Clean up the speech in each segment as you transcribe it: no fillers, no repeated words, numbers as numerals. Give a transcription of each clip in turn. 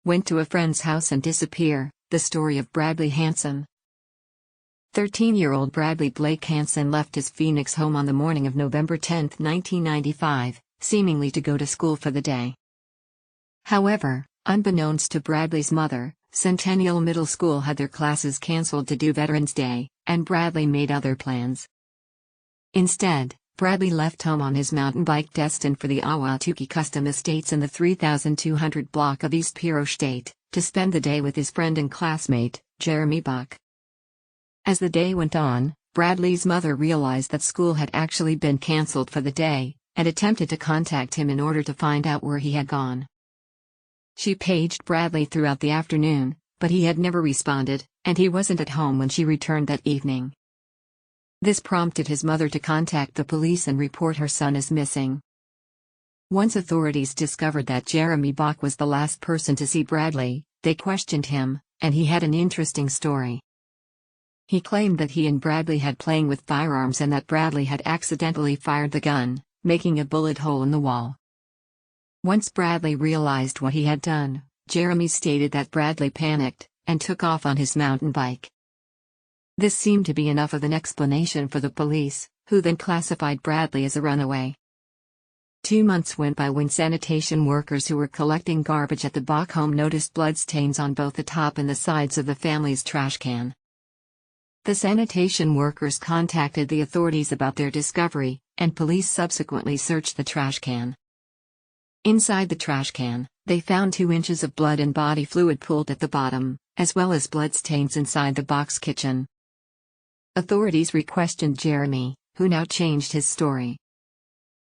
Went to a friend's house and disappear, the story of Bradley Hanson. 13-year-old Bradley Blake Hanson left his Phoenix home on the morning of November 10, 1995, seemingly to go to school for the day. However, unbeknownst to Bradley's mother, Centennial Middle School had their classes canceled to do Veterans Day, and Bradley made other plans. Instead, Bradley left home on his mountain bike destined for the Ahwatukee Custom Estates in the 3200 block of East Piro State, to spend the day with his friend and classmate, Jeremy Bach. As the day went on, Bradley's mother realized that school had actually been canceled for the day, and attempted to contact him in order to find out where he had gone. She paged Bradley throughout the afternoon, but he had never responded, and he wasn't at home when she returned that evening. This prompted his mother to contact the police and report her son as missing. Once authorities discovered that Jeremy Bach was the last person to see Bradley, they questioned him, and he had an interesting story. He claimed that he and Bradley had playing with firearms and that Bradley had accidentally fired the gun, making a bullet hole in the wall. Once Bradley realized what he had done, Jeremy stated that Bradley panicked and took off on his mountain bike. This seemed to be enough of an explanation for the police, who then classified Bradley as a runaway. 2 months went by when sanitation workers who were collecting garbage at the Bach home noticed bloodstains on both the top and the sides of the family's trash can. The sanitation workers contacted the authorities about their discovery, and police subsequently searched the trash can. Inside the trash can, they found 2 inches of blood and body fluid pooled at the bottom, as well as bloodstains inside the Bach's kitchen. Authorities re-questioned Jeremy, who now changed his story.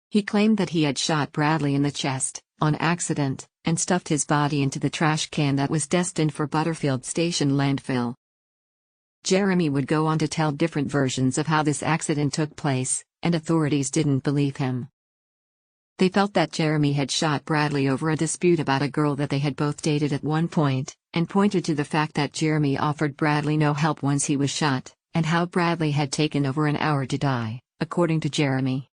He claimed that he had shot Bradley in the chest, on accident, and stuffed his body into the trash can that was destined for Butterfield Station landfill. Jeremy would go on to tell different versions of how this accident took place, and authorities didn't believe him. They felt that Jeremy had shot Bradley over a dispute about a girl that they had both dated at one point, and pointed to the fact that Jeremy offered Bradley no help once he was shot, and how Bradley had taken over an hour to die, according to Jeremy.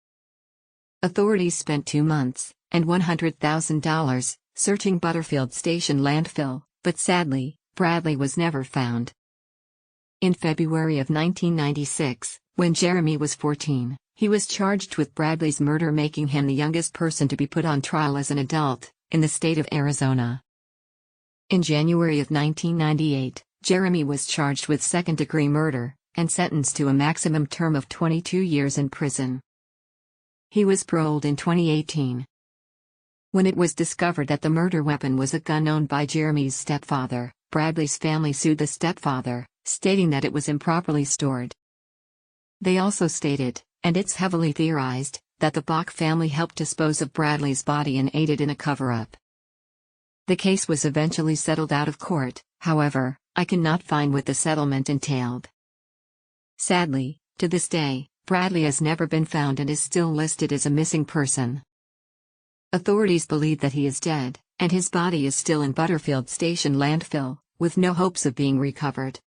Authorities spent 2 months, and $100,000, searching Butterfield Station landfill, but sadly, Bradley was never found. In February of 1996, when Jeremy was 14, he was charged with Bradley's murder, making him the youngest person to be put on trial as an adult, in the state of Arizona. In January of 1998, Jeremy was charged with second-degree murder, and sentenced to a maximum term of 22 years in prison. He was paroled in 2018. When it was discovered that the murder weapon was a gun owned by Jeremy's stepfather, Bradley's family sued the stepfather, stating that it was improperly stored. They also stated, and it's heavily theorized, that the Bach family helped dispose of Bradley's body and aided in a cover-up. The case was eventually settled out of court, however, I cannot find what the settlement entailed. Sadly, to this day, Bradley has never been found and is still listed as a missing person. Authorities believe that he is dead, and his body is still in Butterfield Station landfill, with no hopes of being recovered.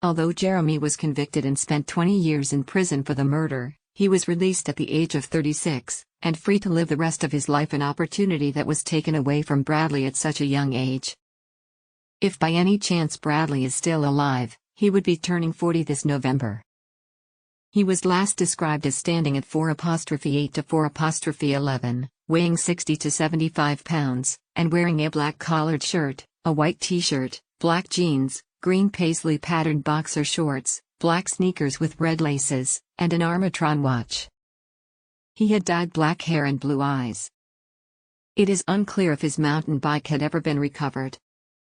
Although Jeremy was convicted and spent 20 years in prison for the murder, he was released at the age of 36, and free to live the rest of his life, an opportunity that was taken away from Bradley at such a young age. If by any chance Bradley is still alive, he would be turning 40 this November. He was last described as standing at 4'8" to 4'11", weighing 60 to 75 pounds, and wearing a black collared shirt, a white t-shirt, black jeans, green paisley patterned boxer shorts, black sneakers with red laces, and an Armintron watch. He had dyed black hair and blue eyes. It is unclear if his mountain bike had ever been recovered.